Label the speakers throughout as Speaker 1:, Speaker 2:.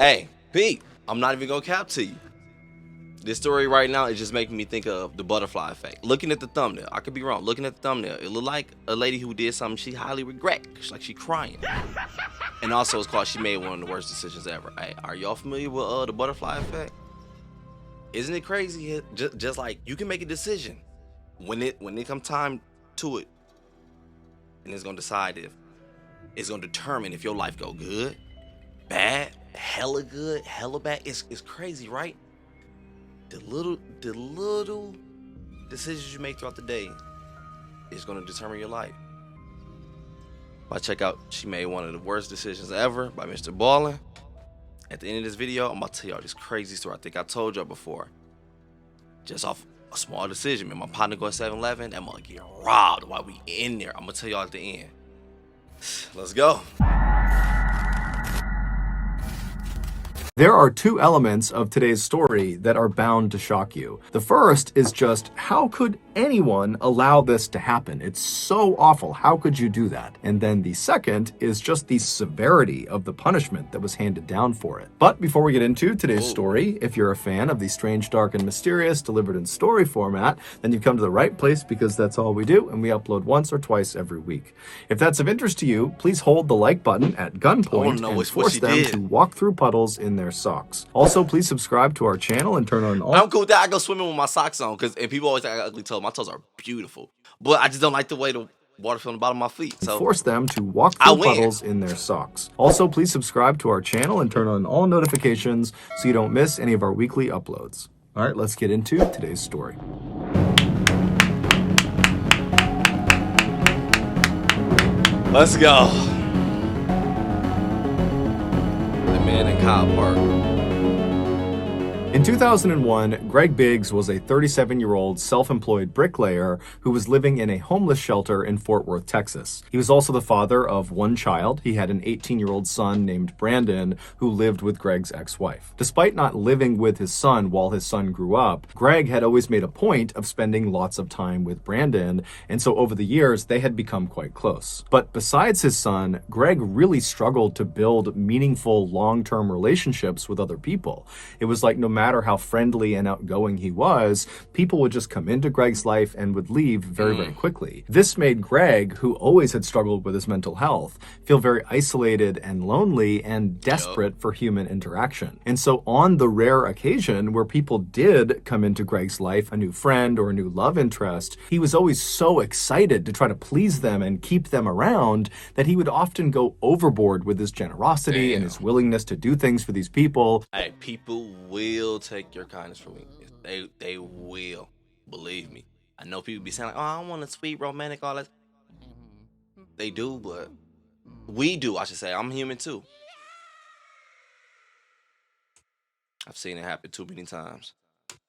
Speaker 1: Hey, Pete, I'm not even gonna cap to you. This story right now is just making me think of the butterfly effect. Looking at the thumbnail, I could be wrong. Looking at the thumbnail, it looked like a lady who did something she highly regret. Like she crying. And also it's called she made one of the worst decisions ever. Hey, are y'all familiar with the butterfly effect? Isn't it crazy? Just like you can make a decision when it comes time to it, and it's gonna decide if it's gonna determine if your life go good, bad, hella good, hella bad. It's crazy, right? The little decisions you make throughout the day is gonna determine your life. If I check out She Made One of the Worst Decisions Ever by Mrballen. At the end of this video, I'm about to tell y'all this crazy story. I think I told y'all before. Just off a small decision, man. My partner go to 7-Eleven, that mother get robbed while we in there. I'm gonna tell y'all at the end. Let's go.
Speaker 2: There are two elements of today's story that are bound to shock you. The first is just, how could anyone allow this to happen? It's so awful. How could you do that? And then the second is just the severity of the punishment that was handed down for it. But before we get into today's story, if you're a fan of the strange, dark, and mysterious delivered in story format, then you've come to the right place because that's all we do, and we upload once or twice every week. If that's of interest to you, please hold the like button at gunpoint and force them to walk through puddles in their socks. Also, please subscribe to our channel and turn on all.
Speaker 1: I'm cool with that. I go swimming with my socks on and people always think I got ugly toes. My toes are beautiful, but I just don't like the way the water feels on the bottom of my feet. So
Speaker 2: force them to walk through puddles in their socks. Also, please subscribe to our channel and turn on all notifications so you don't miss any of our weekly uploads. All right, let's get into today's story.
Speaker 1: Let's go. Man in Kyle Park.
Speaker 2: In 2001, Greg Biggs was a 37-year-old self-employed bricklayer who was living in a homeless shelter in Fort Worth, Texas. He was also the father of one child. He had an 18-year-old son named Brandon who lived with Greg's ex-wife. Despite not living with his son while his son grew up, Greg had always made a point of spending lots of time with Brandon, and so over the years, they had become quite close. But besides his son, Greg really struggled to build meaningful long-term relationships with other people. It was like no matter how friendly and outgoing he was, people would just come into Greg's life and would leave very, very quickly. This made Greg, who always had struggled with his mental health, feel very isolated and lonely and desperate for human interaction. And so on the rare occasion where people did come into Greg's life, a new friend or a new love interest, he was always so excited to try to please them and keep them around that he would often go overboard with his generosity and his willingness to do things for these people.
Speaker 1: Hey, people will take your kindness for weakness. They will. Believe me. I know people be saying like, oh, I want a sweet, romantic, all that. They do, but we do, I should say. I'm human too. I've seen it happen too many times.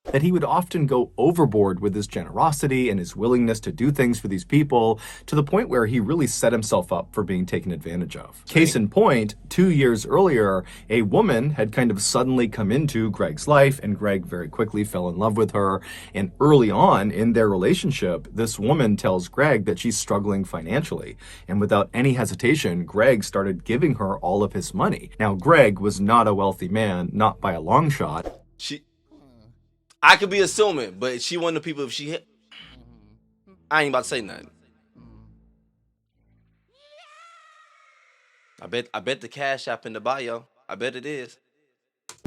Speaker 2: That he would often go overboard with his generosity and his willingness to do things for these people to the point where he really set himself up for being taken advantage of. Case in point, 2 years earlier, a woman had kind of suddenly come into Greg's life and Greg very quickly fell in love with her. And early on in their relationship, this woman tells Greg that she's struggling financially. And without any hesitation, Greg started giving her all of his money. Now, Greg was not a wealthy man, not by a long shot.
Speaker 1: I could be assuming, but she one of the people, if she hit, I ain't about to say nothing. I bet the Cash App in the bio. I bet it is.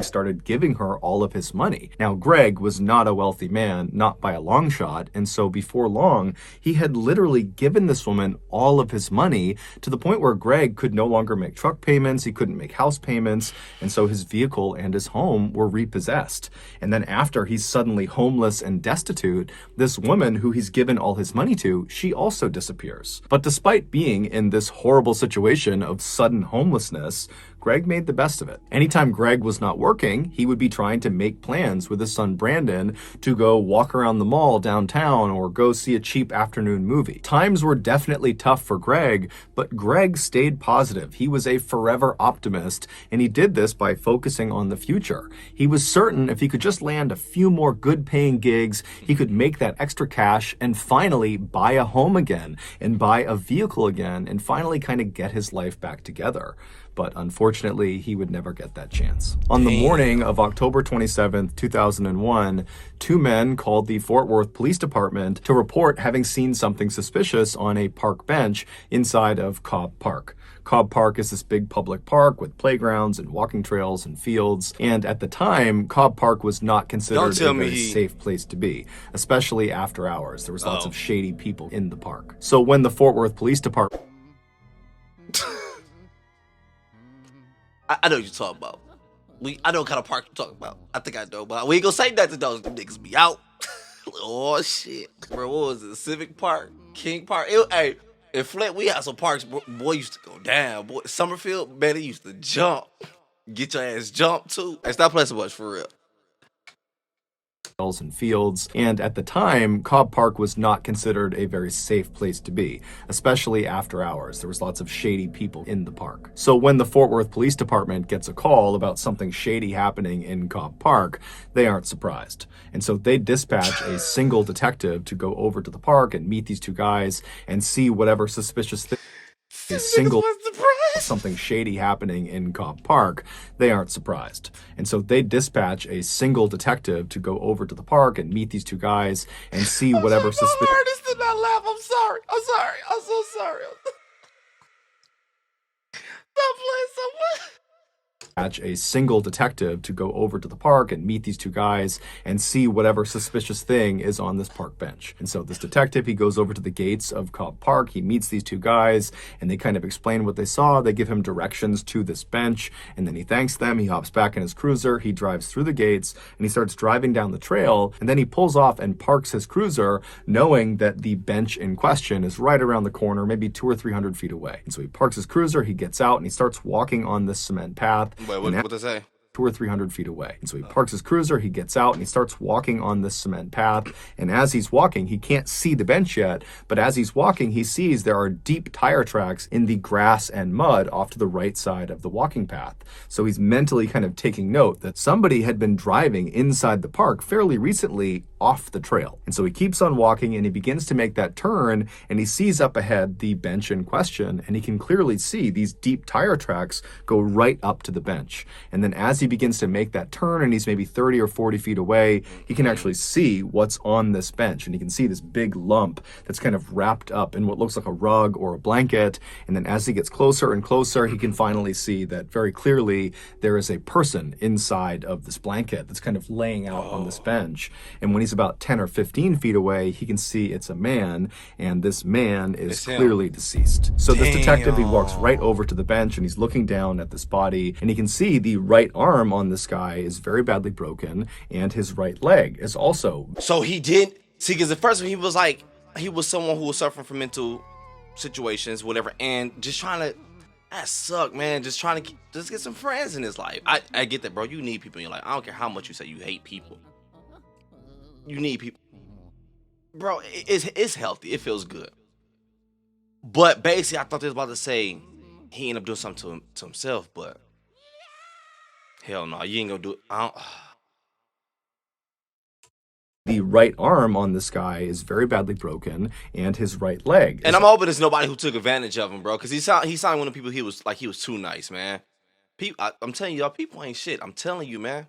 Speaker 2: Started giving her all of his money. Now, Greg was not a wealthy man, not by a long shot, and so before long, he had literally given this woman all of his money to the point where Greg could no longer make truck payments, he couldn't make house payments, and so his vehicle and his home were repossessed. And then after he's suddenly homeless and destitute, this woman who he's given all his money to, she also disappears. But despite being in this horrible situation of sudden homelessness, Greg made the best of it. Anytime Greg was not working, he would be trying to make plans with his son Brandon to go walk around the mall downtown or go see a cheap afternoon movie. Times were definitely tough for Greg, but Greg stayed positive. He was a forever optimist, and he did this by focusing on the future. He was certain if he could just land a few more good-paying gigs, he could make that extra cash and finally buy a home again and buy a vehicle again and finally kind of get his life back together. but unfortunately, he would never get that chance. On the morning of October 27th, 2001, two men called the Fort Worth Police Department to report having seen something suspicious on a park bench inside of Cobb Park. Cobb Park is this big public park with playgrounds and walking trails and fields. And at the time, Cobb Park was not considered a very safe place to be, especially after hours. There was lots of shady people in the park. So when the Fort Worth Police Department...
Speaker 1: I know what you're talking about. I know what kind of park you're talking about. I think I know, but we ain't gonna say nothing. Those niggas be out. Oh shit, bro. What was it? Civic Park, King Park. Hey, in Flint, we had some parks. Boy used to go down. Boy, Summerfield, man, they used to jump. Get your ass jumped too. Hey, stop playing so much for real.
Speaker 2: And fields, and at the time, Cobb Park was not considered a very safe place to be, especially after hours. There was lots of shady people in the park. So when the Fort Worth Police Department gets a call about something shady happening in Cobb Park, they aren't surprised. And so they dispatch a single detective to go over to the park and meet these two guys and see whatever suspicious thing something shady happening in Cobb Park. They aren't surprised. And so they dispatch a single detective to go over to the park and meet these two guys and see whatever suspicious...
Speaker 1: Artist did not laugh. I'm sorry. I'm so sorry. Stop playing so much.
Speaker 2: A single detective to go over to the park and meet these two guys and see whatever suspicious thing is on this park bench. And so this detective, he goes over to the gates of Cobb Park, he meets these two guys, and they kind of explain what they saw. They give him directions to this bench, and then he thanks them. He hops back in his cruiser, he drives through the gates, and he starts driving down the trail, and then he pulls off and parks his cruiser, knowing that the bench in question is right around the corner, maybe 200 or 300 feet away. And so he parks his cruiser, he gets out, and he starts walking on this cement path.
Speaker 1: Wait, what they say?
Speaker 2: 200 or 300 feet away. And so he parks his cruiser, he gets out, and he starts walking on this cement path. And as he's walking, he can't see the bench yet, but as he's walking, he sees there are deep tire tracks in the grass and mud off to the right side of the walking path. So he's mentally kind of taking note that somebody had been driving inside the park fairly recently off the trail. And so he keeps on walking, and he begins to make that turn, and he sees up ahead the bench in question, and he can clearly see these deep tire tracks go right up to the bench. And then as he begins to make that turn, and he's maybe 30 or 40 feet away, he can actually see what's on this bench, and he can see this big lump that's kind of wrapped up in what looks like a rug or a blanket. And then as he gets closer and closer, he can finally see that very clearly there is a person inside of this blanket that's kind of laying out on this bench. And when he's about 10 or 15 feet away, he can see it's a man, and this man is clearly deceased. So this detective, he walks right over to the bench, and he's looking down at this body, and he can see the right arm on this guy is very badly broken, and his right leg is also...
Speaker 1: So he did... See, because at first he was like... He was someone who was suffering from mental situations, whatever, and just trying to... That suck, man. Just trying to just get some friends in his life. I get that, bro. You need people in your life. I don't care how much you say you hate people. You need people. Bro, it's healthy. It feels good. But basically, I thought they was about to say he ended up doing something to himself, but hell no, you ain't gonna do it.
Speaker 2: The right arm on this guy is very badly broken, and his right leg.
Speaker 1: And I'm hoping there's nobody who took advantage of him, bro, because he signed one of the people he was too nice, man. I'm telling y'all, people ain't shit. I'm telling you, man.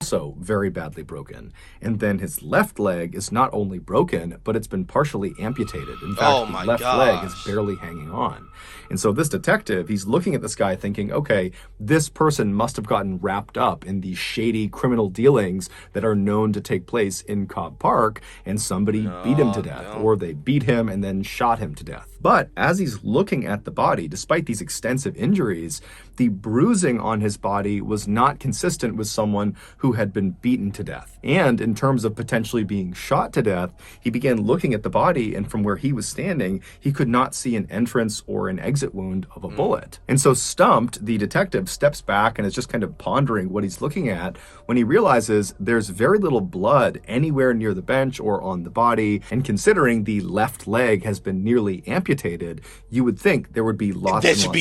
Speaker 2: Also very badly broken. And then his left leg is not only broken, but it's been partially amputated. In fact, the left leg is barely hanging on. And so this detective, he's looking at this guy thinking, okay, this person must have gotten wrapped up in the shady criminal dealings that are known to take place in Cobb Park, and somebody beat him to death, or they beat him and then shot him to death. But as he's looking at the body, despite these extensive injuries, the bruising on his body was not consistent with someone who had been beaten to death. And in terms of potentially being shot to death, he began looking at the body, and from where he was standing, he could not see an entrance or an exit wound of a bullet. And so stumped, the detective steps back and is just kind of pondering what he's looking at when he realizes there's very little blood anywhere near the bench or on the body. And considering the left leg has been nearly amputated, you would think there would be lots and lots of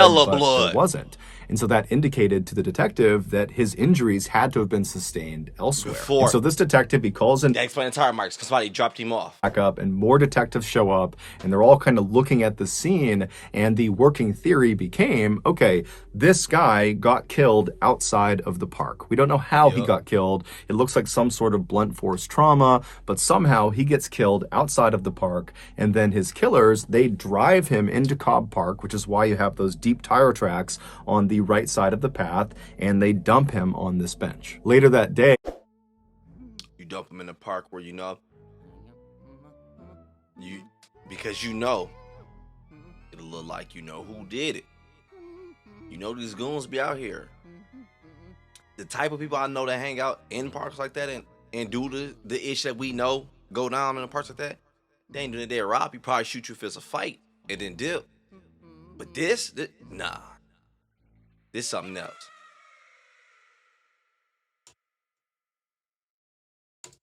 Speaker 2: blood, but there wasn't. And so that indicated to the detective that his injuries had to have been sustained elsewhere.
Speaker 1: Before.
Speaker 2: And so this detective, he calls in
Speaker 1: That explains the tire marks because somebody dropped him off.
Speaker 2: back up, and more detectives show up, and they're all kind of looking at the scene, and the working theory became, okay, this guy got killed outside of the park. We don't know how he got killed. It looks like some sort of blunt force trauma, but somehow he gets killed outside of the park, and then his killers, they drive him into Cobb Park, which is why you have those deep tire tracks on the right side of the path, and they dump him on this bench. Later that day,
Speaker 1: You dump him in the park where because it'll look like who did it. These goons be out here. The type of people I know that hang out in parks like that and do the ish that we know go down in the parks like that, they ain't doing it there. Rob, he probably shoot you if it's a fight and then dip. But this nah. This something else.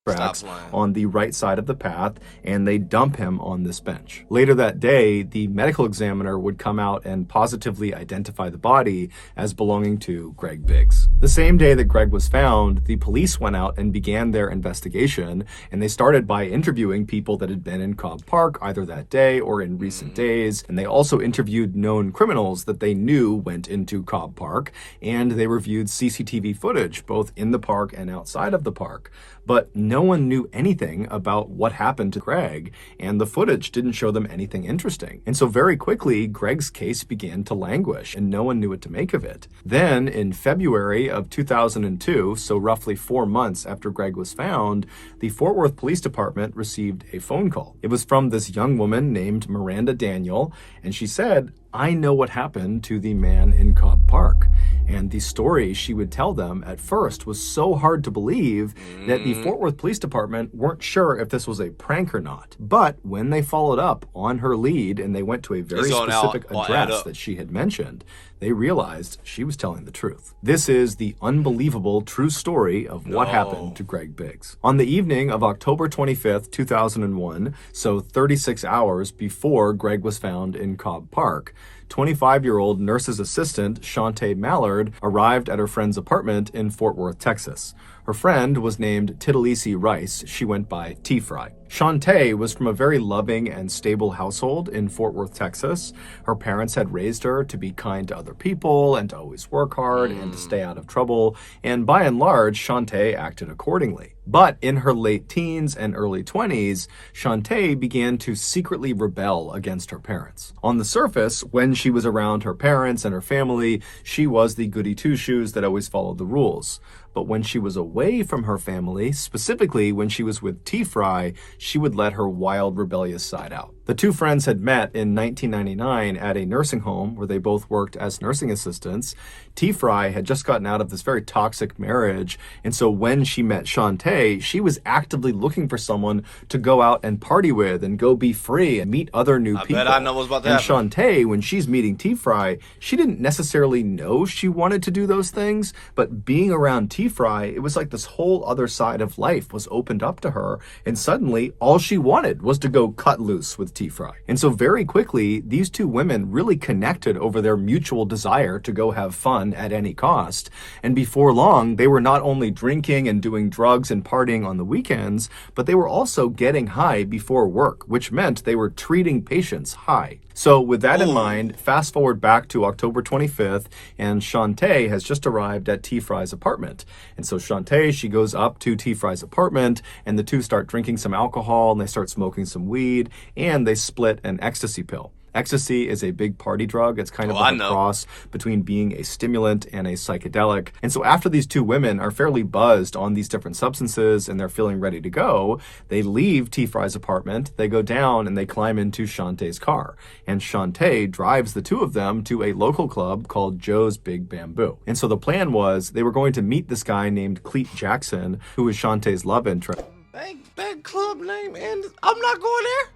Speaker 2: tracks on the right side of the path, and they dump him on this bench. Later that day, the medical examiner would come out and positively identify the body as belonging to Greg Biggs. The same day that Greg was found, the police went out and began their investigation, and they started by interviewing people that had been in Cobb Park either that day or in recent days, and they also interviewed known criminals that they knew went into Cobb Park, and they reviewed CCTV footage both in the park and outside of the park. But no one knew anything about what happened to Greg, and the footage didn't show them anything interesting. And so very quickly, Greg's case began to languish, and no one knew what to make of it. Then, in February of 2002, so roughly 4 months after Greg was found, the Fort Worth Police Department received a phone call. It was from this young woman named Miranda Daniel, and she said, "I know what happened to the man in Cobb Park." And the story she would tell them at first was so hard to believe that the Fort Worth Police Department weren't sure if this was a prank or not. But when they followed up on her lead and they went to a very specific address that she had mentioned, they realized she was telling the truth. This is the unbelievable true story of what happened to Greg Biggs. On the evening of October 25th, 2001, so 36 hours before Greg was found in Cobb Park, 25-year-old nurse's assistant, Shantae Mallard, arrived at her friend's apartment in Fort Worth, Texas. Her friend was named Tittalisi Rice. She went by T-Fry. Shantae was from a very loving and stable household in Fort Worth, Texas. Her parents had raised her to be kind to other people and to always work hard and to stay out of trouble. And by and large, Shantae acted accordingly. But in her late teens and early 20s, Shantae began to secretly rebel against her parents. On the surface, when she was around her parents and her family, she was the goody two-shoes that always followed the rules. But when she was away from her family, specifically when she was with T-Fry, she would let her wild, rebellious side out. The two friends had met in 1999 at a nursing home where they both worked as nursing assistants. T-Fry had just gotten out of this very toxic marriage, and so when she met Shantae, she was actively looking for someone to go out and party with and go be free and meet other new people.
Speaker 1: I bet I know what's about to happen.
Speaker 2: And Shantae, when she's meeting T-Fry, she didn't necessarily know she wanted to do those things, but being around T-Fry, it was like this whole other side of life was opened up to her, and suddenly all she wanted was to go cut loose with T-Fry. And so very quickly, these two women really connected over their mutual desire to go have fun at any cost. And before long, they were not only drinking and doing drugs and partying on the weekends, but they were also getting high before work, which meant they were treating patients high. So with that in mind, fast forward back to October 25th, and Shantae has just arrived at T-Fry's apartment. And so Shantae, she goes up to T-Fry's apartment, and the two start drinking some alcohol, and they start smoking some weed, and they split an ecstasy pill. Ecstasy is a big party drug. It's kind of like a cross between being a stimulant and a psychedelic. And so after these two women are fairly buzzed on these different substances and they're feeling ready to go, they leave T-Fry's apartment, they go down and they climb into Shantae's car. And Shantae drives the two of them to a local club called Joe's Big Bamboo. And so the plan was they were going to meet this guy named Cleet Jackson, who was Shantae's love interest.
Speaker 1: Bad club name, and I'm not going there.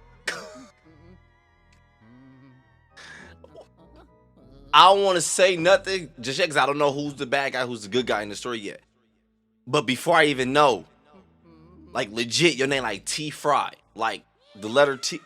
Speaker 1: I don't want to say nothing just yet because I don't know who's the bad guy, who's the good guy in the story yet. But before I even know, like legit, your name like T-Fry, like the letter T.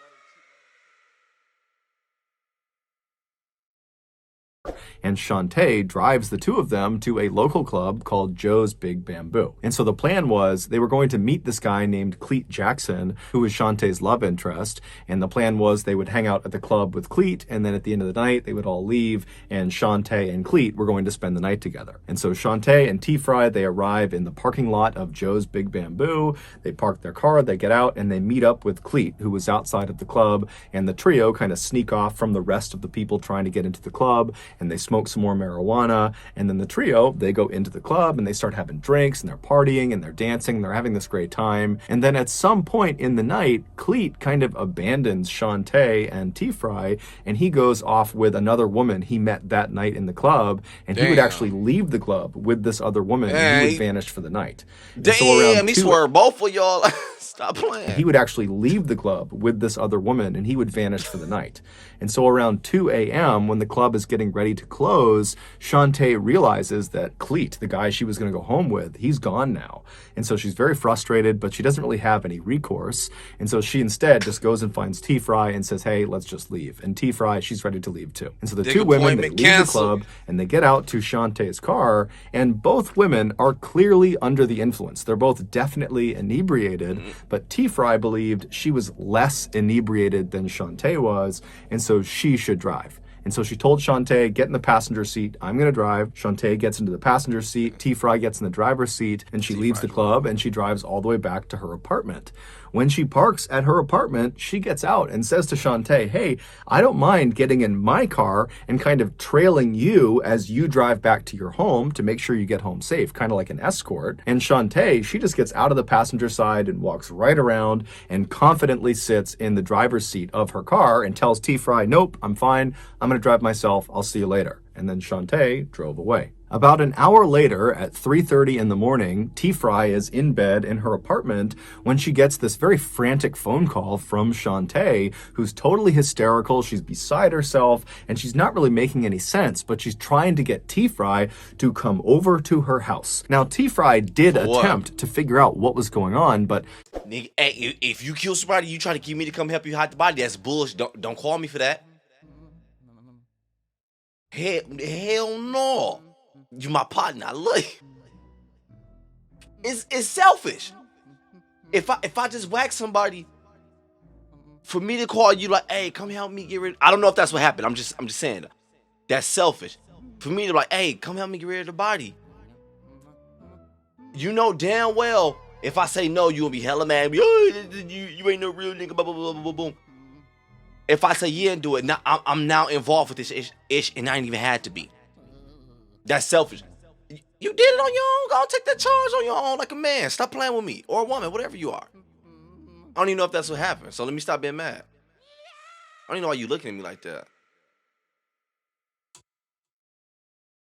Speaker 2: and Shantae drives the two of them to a local club called Joe's Big Bamboo. And so the plan was they were going to meet this guy named Cleet Jackson, who was Shantae's love interest, and the plan was they would hang out at the club with Cleet, and then at the end of the night, they would all leave, and Shantae and Cleet were going to spend the night together. And so Shantae and T-Fry, they arrive in the parking lot of Joe's Big Bamboo. They park their car, they get out, and they meet up with Cleet, who was outside of the club, and the trio kind of sneak off from the rest of the people trying to get into the club, and they smoke some more marijuana, and then the trio, they go into the club, and they start having drinks, and they're partying, and they're dancing, and they're having this great time. And then at some point in the night, Cleet kind of abandons Shantae and T-Fry, and he goes off with another woman he met that night in the club, and he would actually leave the club with this other woman, and he would vanish for the night.
Speaker 1: Damn, he swear both of y'all. Stop playing.
Speaker 2: He would actually leave the club with this other woman, and he would vanish for the night. And so around 2 a.m., when the club is getting ready to close, Shantae realizes that Cleet, the guy she was going to go home with, he's gone now. And so she's very frustrated, but she doesn't really have any recourse. And so she instead just goes and finds T-Fry and says, hey, let's just leave. And T-Fry, she's ready to leave too. And so the two women, they leave the club, and they get out to Shantae's car, and both women are clearly under the influence. They're both definitely inebriated, but T-Fry believed she was less inebriated than Shantae was, and so she should drive. And so she told Shantae, get in the passenger seat, I'm going to drive. Shantae gets into the passenger seat, T-Fry gets in the driver's seat, and she leaves the club, and she drives all the way back to her apartment. When she parks at her apartment, she gets out and says to Shantae, hey, I don't mind getting in my car and kind of trailing you as you drive back to your home to make sure you get home safe, kind of like an escort. And Shantae, she just gets out of the passenger side and walks right around and confidently sits in the driver's seat of her car and tells T-Fry, nope, I'm fine. I'm going to drive myself. I'll see you later. And then Shantae drove away. About an hour later, at 3:30 in the morning, T-Fry is in bed in her apartment when she gets this very frantic phone call from Shantae, who's totally hysterical. She's beside herself, and she's not really making any sense, but she's trying to get T-Fry to come over to her house. Now, T-Fry did attempt to figure out what was going on, but...
Speaker 1: Nigga, hey, if you kill somebody, you try to get me to come help you hide the body, that's bullshit. Don't call me for that. Hell no. You my partner. I love you. It's selfish. If I just whack somebody, for me to call you like, hey, come help me get rid. I don't know if that's what happened. I'm just saying that's selfish. For me to like, hey, come help me get rid of the body. You know damn well if I say no, you will be hella mad. Oh, you ain't no real nigga. Blah blah blah blah blah. If I say yeah and do it, now I'm now involved with this ish, and I ain't even had to be. That's selfish. You did it on your own. Go take that charge on your own like a man. Stop playing with me. Or a woman, whatever you are. I don't even know if that's what happened. So let me stop being mad. I don't even know why you looking at me like that.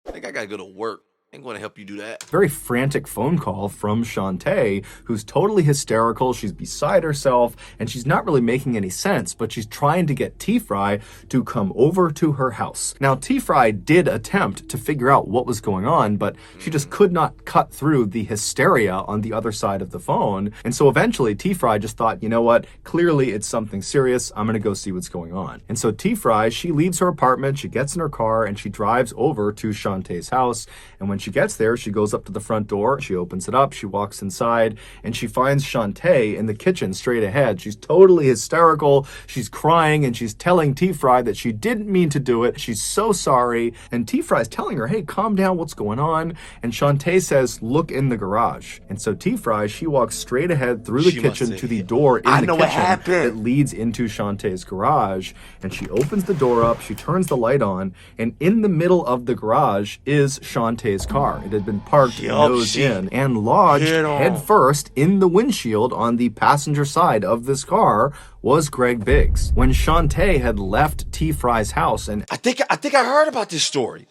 Speaker 1: I think I gotta go to work. I ain't gonna help you do that.
Speaker 2: Very frantic phone call from Shantae, who's totally hysterical. She's beside herself, and she's not really making any sense, but she's trying to get T-Fry to come over to her house. Now, T-Fry did attempt to figure out what was going on, but she just could not cut through the hysteria on the other side of the phone. And so eventually, T-Fry just thought, you know what? Clearly, it's something serious. I'm gonna go see what's going on. And so T-Fry, she leaves her apartment, she gets in her car, and she drives over to Shantae's house. And when she gets there, she goes up to the front door, she opens it up, she walks inside, and she finds Shantae in the kitchen straight ahead. She's totally hysterical, she's crying, and she's telling T-Fry that she didn't mean to do it. She's so sorry. And T-Fry's telling her, hey, calm down, what's going on? And Shantae says, look in the garage. And so T-Fry, she walks straight ahead through the kitchen to the door in the kitchen that leads into Shantae's garage. And she opens the door up, she turns the light on, and in the middle of the garage is Shantae's car. It had been parked nose in and lodged head first in the windshield on the passenger side of this car was Greg Biggs. When Shantae had left T-Fry's house, and
Speaker 1: I think I heard about this story.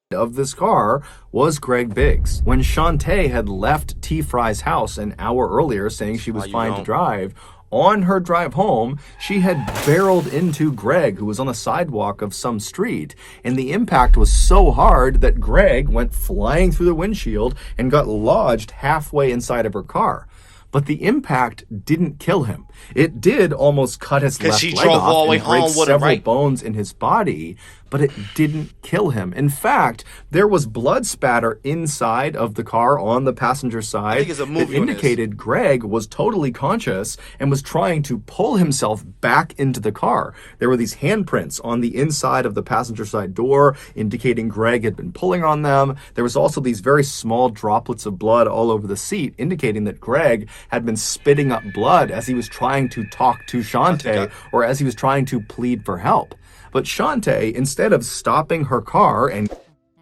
Speaker 2: Of this car was Greg Biggs. When Shantae had left T-Fry's house an hour earlier saying she was fine to drive, on her drive home, she had barreled into Greg, who was on the sidewalk of some street, and the impact was so hard that Greg went flying through the windshield and got lodged halfway inside of her car. But the impact didn't kill him. It did almost cut his left leg off and break several bones in his body, but it didn't kill him. In fact, there was blood spatter inside of the car on the passenger side
Speaker 1: I think it's a movie
Speaker 2: that indicated Greg was totally conscious and was trying to pull himself back into the car. There were these handprints on the inside of the passenger side door indicating Greg had been pulling on them. There was also these very small droplets of blood all over the seat indicating that Greg had been spitting up blood as he was trying to talk to Shantae or as he was trying to plead for help. But Shantae, instead of stopping her car and...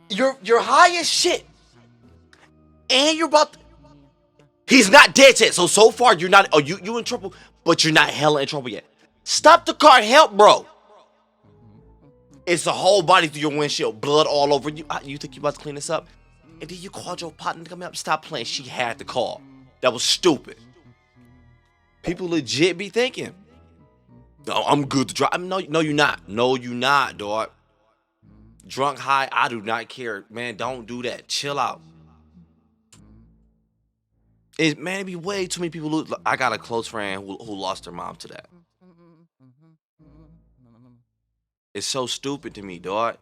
Speaker 1: You're high as shit. And you're about to... He's not dead yet. So far you're not... Oh, you in trouble, but you're not hella in trouble yet. Stop the car and help, bro. It's a whole body through your windshield. Blood all over you. You think you about to clean this up? And then you called your partner to come up. Stop playing. She had the call. That was stupid. People legit be thinking, "Oh, I'm good to drive." I mean, no, you're not. No, you're not, dog. Drunk, high, I do not care. Man, don't do that. Chill out. Man, it be way too many people lose. I got a close friend who lost her mom to that. It's so stupid to me, dog.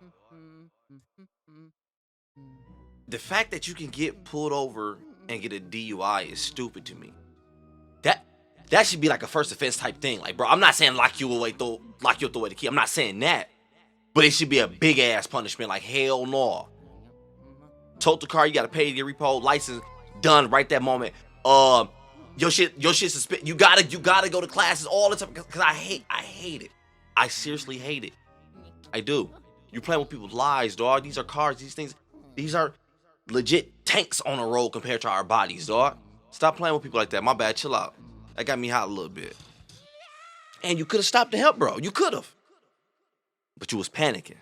Speaker 1: The fact that you can get pulled over and get a DUI is stupid to me. That should be like a first offense type thing. Like, bro, I'm not saying lock you away, throw away the key. I'm not saying that. But it should be a big ass punishment. Like, hell no. Tote the car, you gotta pay the repo, license, done right that moment. Your shit suspended. You gotta go to classes all the time. Cause I hate it. I seriously hate it. I do. You playing with people's lives, dog. These are cars. These are legit tanks on the road compared to our bodies, dog. Stop playing with people like that. My bad. Chill out. That got me hot a little bit. And you could have stopped to help, bro. You could have. But you was panicking.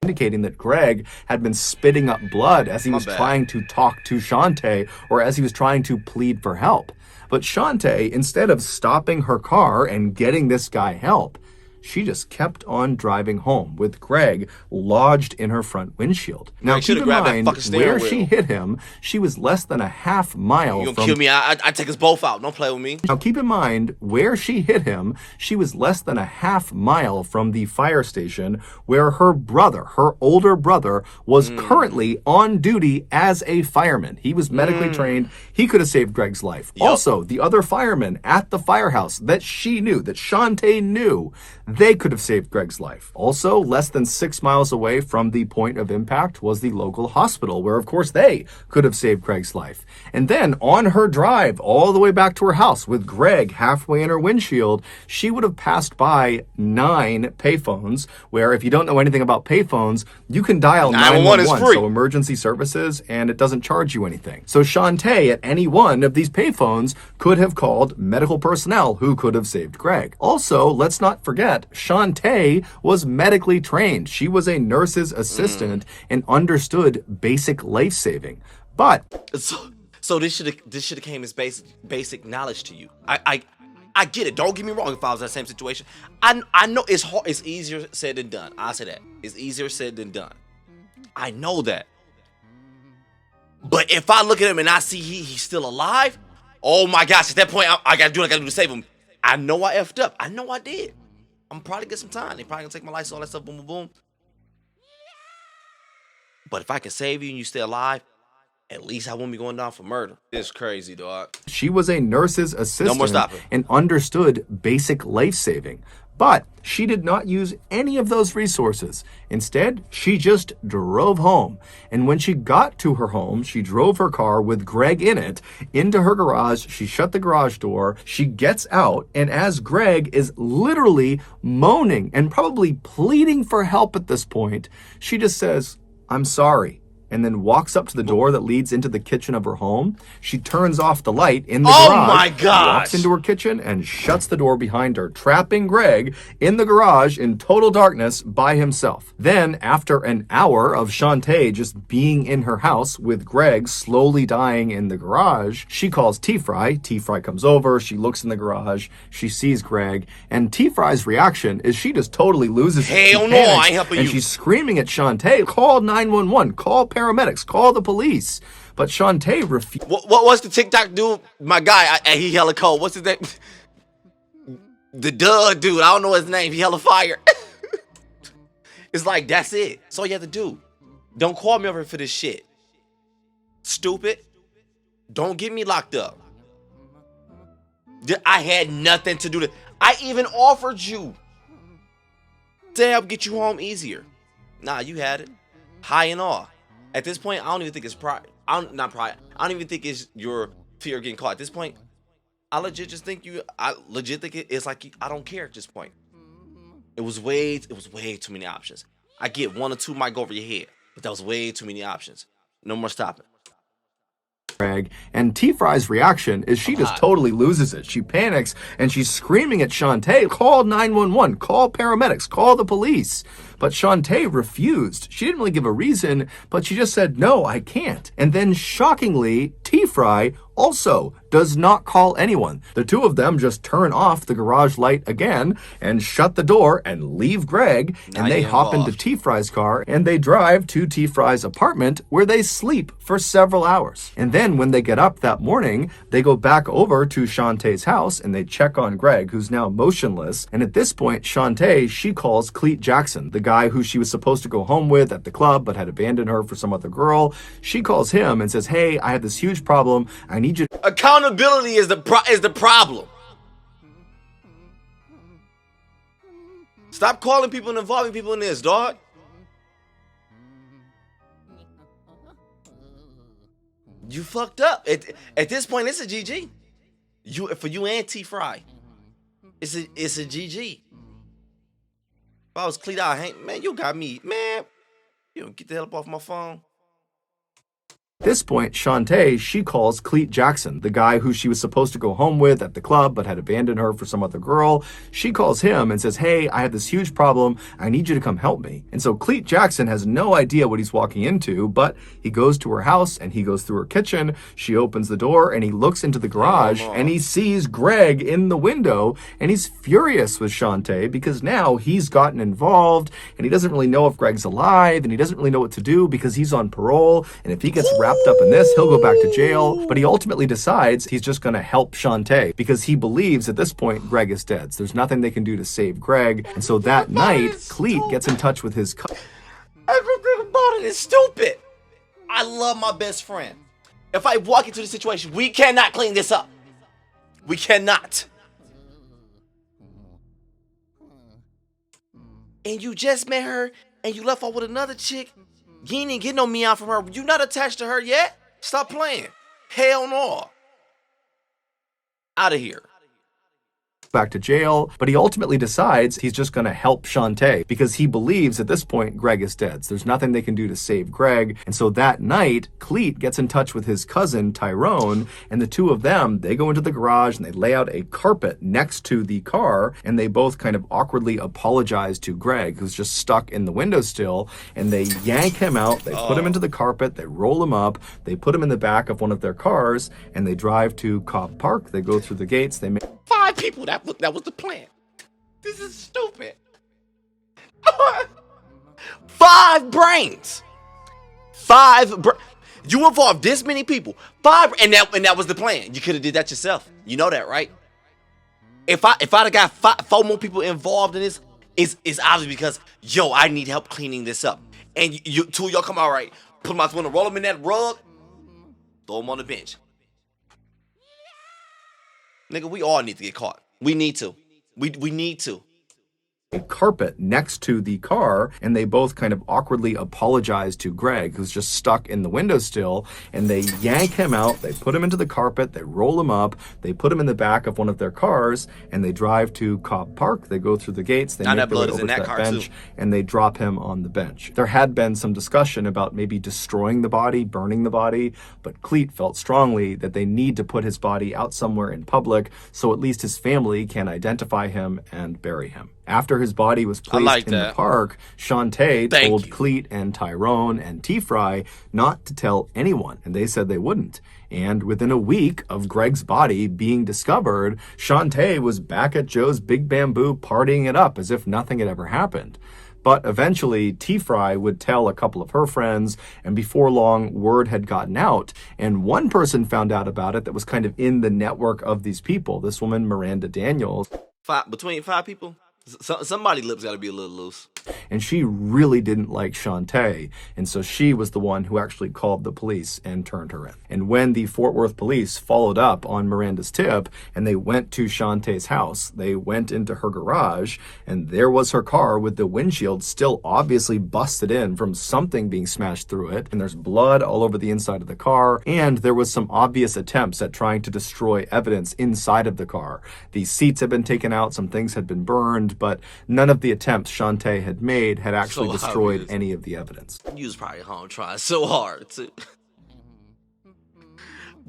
Speaker 2: Indicating that Greg had been spitting up blood as he was trying to talk to Shantae or as he was trying to plead for help. But Shantae, instead of stopping her car and getting this guy help, she just kept on driving home with Greg lodged in her front windshield. Now, keep in mind, where she hit him, she was less than a half mile from...
Speaker 1: You gonna kill me? I take us both out. Don't play with me.
Speaker 2: Now, keep in mind, where she hit him, she was less than a half mile from the fire station where her brother, her older brother, was currently on duty as a fireman. He was medically trained. He could have saved Greg's life. Yep. Also, the other firemen at the firehouse that she knew, that Shantae knew, they could have saved Greg's life. Also, less than 6 miles away from the point of impact was the local hospital, where of course they could have saved Greg's life. And then on her drive all the way back to her house with Greg halfway in her windshield, she would have passed by 9 payphones, where if you don't know anything about payphones, you can dial 911, so emergency services, and it doesn't charge you anything. So Shantae at any one of these payphones could have called medical personnel who could have saved Greg. Also, let's not forget, Shantae was medically trained. She was a nurse's assistant and understood basic life-saving. But
Speaker 1: so this should have came as basic knowledge to you. I get it. Don't get me wrong. If I was in that same situation, I know it's hard. It's easier said than done. I say that it's easier said than done. I know that. But if I look at him and I see he's still alive, oh my gosh! At that point, I gotta do what I gotta do to save him. I know I effed up. I know I did. I'm probably get some time. They probably gonna take my license, all that stuff, boom, boom, boom. But if I can save you and you stay alive, at least I won't be going down for murder. It's crazy, dog.
Speaker 2: She was a nurse's assistant and understood basic life-saving. But she did not use any of those resources. Instead, she just drove home. And when she got to her home, she drove her car with Greg in it into her garage. She shut the garage door. She gets out. And as Greg is literally moaning and probably pleading for help at this point, she just says, "I'm sorry," and then walks up to the door that leads into the kitchen of her home. She turns off the light in the garage.
Speaker 1: Oh my gosh!
Speaker 2: Walks into her kitchen and shuts the door behind her, trapping Greg in the garage in total darkness by himself. Then, after an hour of Shantae just being in her house with Greg slowly dying in the garage, she calls T-Fry. T-Fry comes over, she looks in the garage, she sees Greg, and T-Fry's reaction is she just totally loses it.
Speaker 1: Hell no, I ain't helping you.
Speaker 2: And she's screaming at Shantae, "Call 911, call paramedics, call the police." But Shantae refused.
Speaker 1: What's the TikTok dude? My guy, he hella cold. What's his name? The dude. I don't know his name. He hella fire. It's like, that's it. That's all you have to do. Don't call me over for this shit. Stupid. Don't get me locked up. I had nothing to do with it. I even offered you to help get you home easier. Nah, you had it. High and all. At this point, I don't even think it's pride. Not pride. I don't even think it's your fear of getting caught. At this point, I legit just think it's like I don't care at this point. It was way too many options. I get one or two might go over your head, but that was way too many options. No more stopping.
Speaker 2: Greg, and T-Fry's reaction is she just totally loses it. She panics and she's screaming at Shantae, call 911, call paramedics, call the police. But Shantae refused. She didn't really give a reason, but she just said, no, I can't. And then shockingly, T-Fry also does not call anyone. The two of them just turn off the garage light again and shut the door and leave Greg, and they hop into T-Fry's car and they drive to T-Fry's apartment where they sleep for several hours. And then when they get up that morning, they go back over to Shantae's house and they check on Greg, who's now motionless. And at this point, Shantae, she calls Cleet Jackson, the guy who she was supposed to go home with at the club but had abandoned her for some other girl. She calls him and says, hey, I have this huge problem. I need you.
Speaker 1: Accountability is the problem. Stop calling people and involving people in this, dog. You fucked up. At this point, it's a GG. For you and T-Fry, it's a GG. If I was Cleet out, man, you got me, man. You don't get the hell up off my phone.
Speaker 2: At this point, Shantae, she calls Cleet Jackson, the guy who she was supposed to go home with at the club but had abandoned her for some other girl. She calls him and says, hey, I have this huge problem. I need you to come help me. And so Cleet Jackson has no idea what he's walking into, but he goes to her house and he goes through her kitchen. She opens the door and he looks into the garage and he sees Greg in the window, and he's furious with Shantae because now he's gotten involved and he doesn't really know if Greg's alive and he doesn't really know what to do because he's on parole, and if he gets wrapped up in this, he'll go back to jail. But he ultimately decides he's just going to help Shantae because he believes at this point Greg is dead. So there's nothing they can do to save Greg. And so that night, Cleet gets in touch with his cousin.
Speaker 1: Everything about it is stupid. I love my best friend. If I walk into the situation, we cannot clean this up. We cannot. And you just met her and you left off with another chick. You ain't even get no meow from her. You not attached to her yet? Stop playing. Hell no. Out of here.
Speaker 2: Back to jail, but he ultimately decides he's just going to help Shantae because he believes at this point Greg is dead. So there's nothing they can do to save Greg. And so that night, Cleet gets in touch with his cousin Tyrone, and the two of them, they go into the garage and they lay out a carpet next to the car, and they both kind of awkwardly apologize to Greg, who's just stuck in the windowsill, and they yank him out, they put him into the carpet, they roll him up, they put him in the back of one of their cars, and they drive to Cobb Park. They go through the gates, they make
Speaker 1: 5 people. That was the plan. This is stupid. 5 brains. You involved this many people. 5, and that was the plan. You could have did that yourself. You know that, right? If I'd have got 4 more people involved in this, it's obviously because I need help cleaning this up. And you 2 of y'all come out right. Put them out the window, roll them in that rug, throw them on the bench. Nigga, we all need to get caught. We need to. We need to.
Speaker 2: A carpet next to the car, and they both kind of awkwardly apologize to Greg, who's just stuck in the windowsill, and they yank him out, they put him into the carpet, they roll him up, they put him in the back of one of their cars, and they drive to Cobb Park. They go through the gates, they make their way over to that bench, and they drop him on the bench. There had been some discussion about maybe destroying the body, burning the body, but Cleet felt strongly that they need to put his body out somewhere in public so at least his family can identify him and bury him. After his body was placed in the park, Shantae told Cleet and Tyrone and T-Fry not to tell anyone, and they said they wouldn't. And within a week of Greg's body being discovered, Shantae was back at Joe's Big Bamboo partying it up as if nothing had ever happened. But eventually, T-Fry would tell a couple of her friends, and before long, word had gotten out. And one person found out about it that was kind of in the network of these people, this woman, Miranda Daniels.
Speaker 1: Between 5 people? Somebody's lips got to be a little loose.
Speaker 2: And she really didn't like Shantae, and so she was the one who actually called the police and turned her in. And when the Fort Worth police followed up on Miranda's tip and they went to Shantae's house, they went into her garage, and there was her car with the windshield still obviously busted in from something being smashed through it, and there's blood all over the inside of the car, and there was some obvious attempts at trying to destroy evidence inside of the car. The seats had been taken out, some things had been burned, but none of the attempts Shantae had made had actually destroyed any of the evidence.
Speaker 1: You was probably home trying so hard to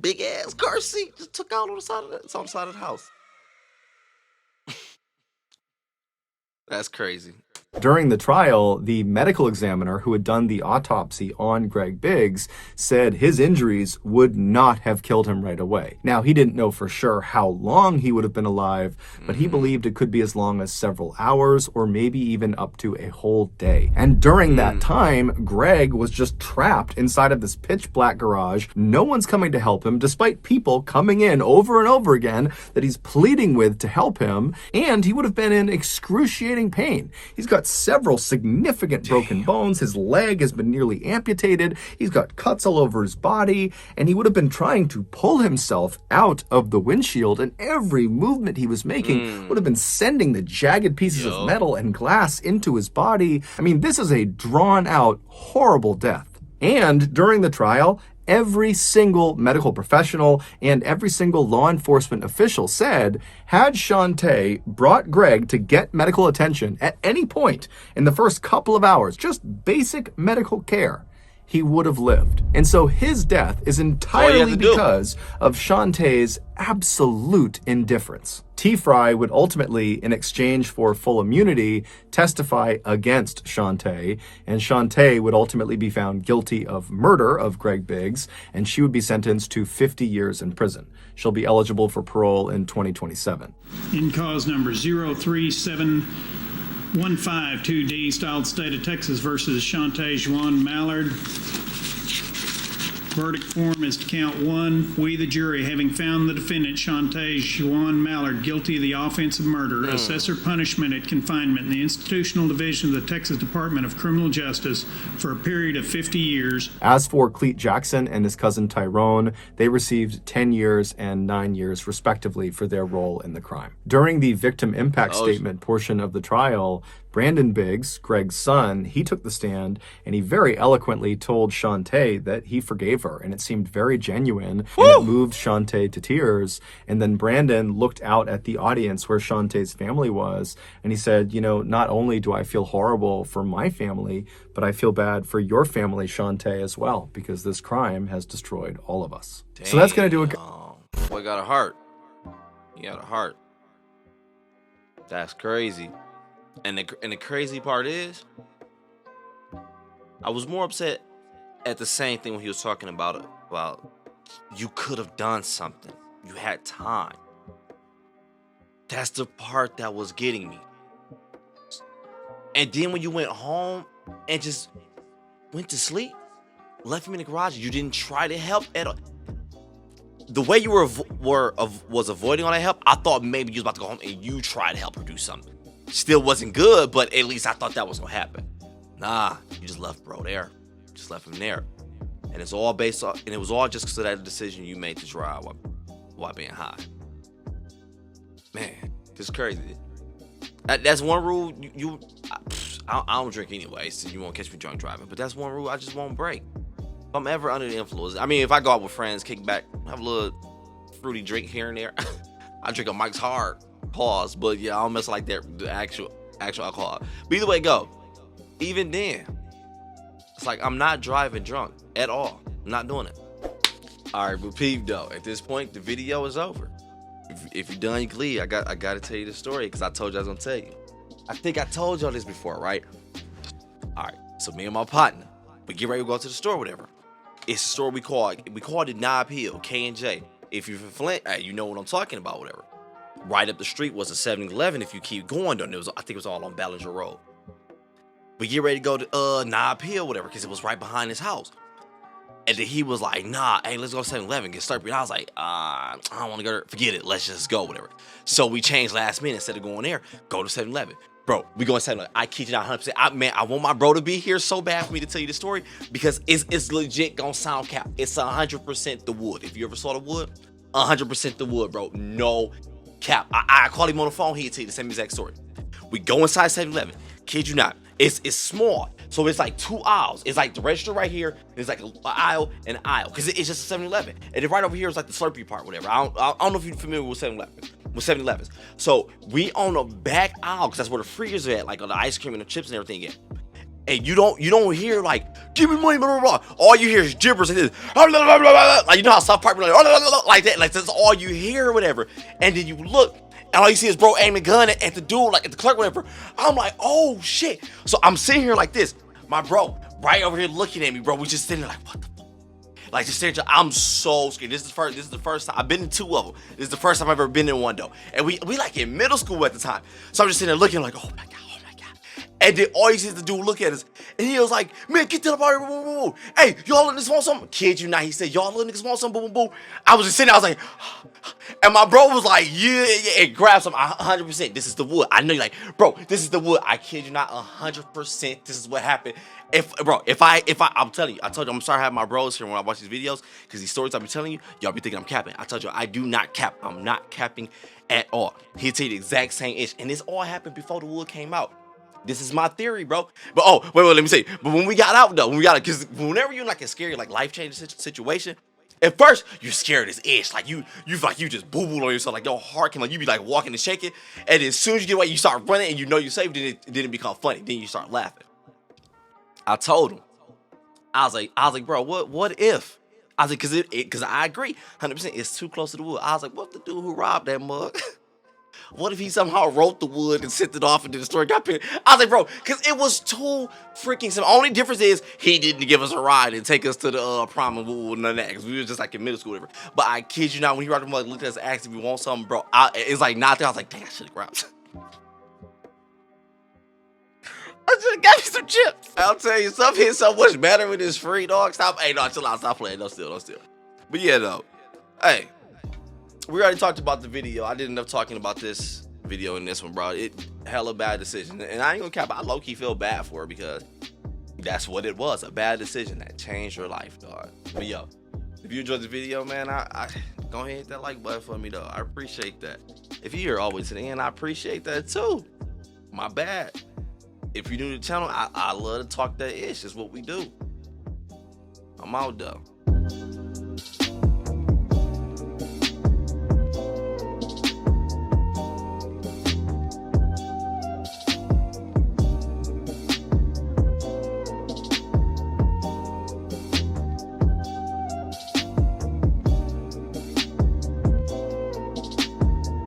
Speaker 1: big ass car seat just took out on the side of it's on the side of the house. That's crazy.
Speaker 2: During the trial, the medical examiner who had done the autopsy on Greg Biggs said his injuries would not have killed him right away. Now, he didn't know for sure how long he would have been alive, but he believed it could be as long as several hours or maybe even up to a whole day. And during that time, Greg was just trapped inside of this pitch black garage. No one's coming to help him, despite people coming in over and over again that he's pleading with to help him, and he would have been in excruciating pain. He's got several significant broken bones. His leg has been nearly amputated. He's got cuts all over his body, and he would have been trying to pull himself out of the windshield, and every movement he was making would have been sending the jagged pieces of metal and glass into his body. I mean, this is a drawn-out, horrible death. And during the trial, every single medical professional and every single law enforcement official said, had Shantae brought Greg to get medical attention at any point in the first couple of hours, just basic medical care, he would have lived. And so his death is entirely because of Shantae's absolute indifference. T-Fry would ultimately, in exchange for full immunity, testify against Shantae, and Shantae would ultimately be found guilty of murder of Greg Biggs, and she would be sentenced to 50 years in prison. She'll be eligible for parole in 2027.
Speaker 3: In cause number 03715 2D, styled State of Texas versus Shantae Juan Mallard. Verdict form is to count one. We, the jury, having found the defendant, Shantae Juan Mallard, guilty of the offense of murder, assess her punishment at confinement in the institutional division of the Texas Department of Criminal Justice for a period of 50 years.
Speaker 2: As for Cleet Jackson and his cousin Tyrone, they received 10 years and 9 years, respectively, for their role in the crime. During the victim impact statement portion of the trial, Brandon Biggs, Greg's son, he took the stand and he very eloquently told Shantae that he forgave her, and it seemed very genuine, and it moved Shantae to tears. And then Brandon looked out at the audience where Shantae's family was, and he said, you know, not only do I feel horrible for my family, but I feel bad for your family, Shantae, as well, because this crime has destroyed all of us.
Speaker 1: Damn.
Speaker 2: So that's going to do it.
Speaker 1: Boy got a heart. He got a heart. That's crazy. And the crazy part is, I was more upset at the same thing when he was talking about you could have done something. You had time. That's the part that was getting me. And then when you went home and just went to sleep, left him in the garage, you didn't try to help at all. The way you was avoiding all that help, I thought maybe you was about to go home and you try to help her do something. Still wasn't good, but at least I thought that was gonna happen. Nah, you just left bro there. Just left him there. And it's all based on, and it was all just because of that decision you made to drive while being high. Man, this is crazy. That's one rule I don't drink anyway, so you won't catch me drunk driving. But that's one rule I just won't break. If I'm ever under the influence, I mean, if I go out with friends, kick back, have a little fruity drink here and there, I drink a Mike's Hard. Pause, but yeah, I don't mess like that. The actual alcohol. But either way, go. Even then, it's like I'm not driving drunk at all. I'm not doing it. All right, but peep though. At this point, the video is over. If you're done, you can leave. I got to tell you the story because I told you I was gonna tell you. I think I told y'all this before, right? All right. So me and my partner, we get ready to go to the store, or whatever. It's a store we called it Knob Hill, K&J. If you're from Flint, hey, you know what I'm talking about, whatever. Right up the street was a 7-Eleven. If you keep going, I think it was all on Ballinger Road. We get ready to go to Knob Hill, whatever, because it was right behind his house. And then he was like, nah, hey, let's go to 7-Eleven, get Slurpee. And I was like, I don't want to go there. Forget it. Let's just go, whatever. So we changed last minute. Instead of going there, go to 7-Eleven. Bro, we going 7-Eleven. I kid you not 100%. I want my bro to be here so bad for me to tell you the story because it's legit gonna sound cap. It's 100% the wood. If you ever saw the wood, 100% the wood, bro. No cap. I call him on the phone. He'll tell you the same exact story. We go inside 7-Eleven. Kid you not. It's small. So it's like 2 aisles. It's like the register right here. There's like an aisle and an aisle. Because it's just a 7-Eleven. And then right over here is like the Slurpee part, whatever. I don't know if you're familiar with 7-Elevens. So we on the back aisle, because that's where the freezers are at, like on the ice cream and the chips and everything at. And you don't hear like, give me money, blah, blah, blah. All you hear is gibbers and this, like, you know how South Park be like that. Like that's all you hear or whatever. And then you look, and all you see is bro aiming a gun at the dude, like at the clerk, whatever. I'm like, oh shit. So I'm sitting here like this. My bro, right over here looking at me, bro. We just sitting there like, what the fuck? Like just staring. I'm so scared. This is the first time. I've been in 2 of them. This is the first time I've ever been in one though. And we like in middle school at the time. So I'm just sitting there looking like, oh my god. And then all you see is the dude look at us. And he was like, man, get to the party. Boom, boom, boom. Hey, y'all niggas want something? Kid you not. He said, y'all little niggas want something? Boom, boom, boom. I was just sitting there. I was like, and my bro was like, yeah. And grabbed some 100%. This is the wood. I know you're like, bro, this is the wood. I kid you not, 100%. This is what happened. I'm telling you, I told you, I'm sorry I have my bros here when I watch these videos. Because these stories I be telling you, y'all be thinking I'm capping. I told you, I do not cap. I'm not capping at all. He'll tell you the exact same ish. And this all happened before the wood came out. This is my theory, bro. But wait, let me say. But when we got out though, because whenever you're in like a scary, like life-changing situation, at first you're scared as ish. Like you just boo-booed on yourself. Like your heart can, like you be like walking and shaking. And as soon as you get away, you start running and you know you're safe. Then it become funny. Then you start laughing. I told him. I was like, bro, what if? I was like, because I agree, 100%. It's too close to the wood. I was like, what if the dude who robbed that mug? What if he somehow wrote the wood and sent it off and then the story got pinned? I was like, bro, because it was too freaking simple. Only difference is he didn't give us a ride and take us to the prom and none of that, because we was just like in middle school or whatever. But I kid you not, when he wrote the mug, looked at us, asked if we want something, bro. It's like not there. I was like, dang, I should have grabbed. I should have got me some chips. I'll tell you, stuff hit so much better with this free dog. Stop. Hey, no, chill out. Stop playing. Don't steal. But yeah, though. Hey. We already talked about the video. I did enough talking about this video in this one, bro. It hella bad decision. And I ain't gonna cap, I low-key feel bad for her because that's what it was. A bad decision that changed her life, dog. But yo, if you enjoyed the video, man, I go ahead and hit that like button for me, though. I appreciate that. If you're here all the way to the end, I appreciate that too. My bad. If you're new to the channel, I love to talk that ish. It's what we do. I'm out, though.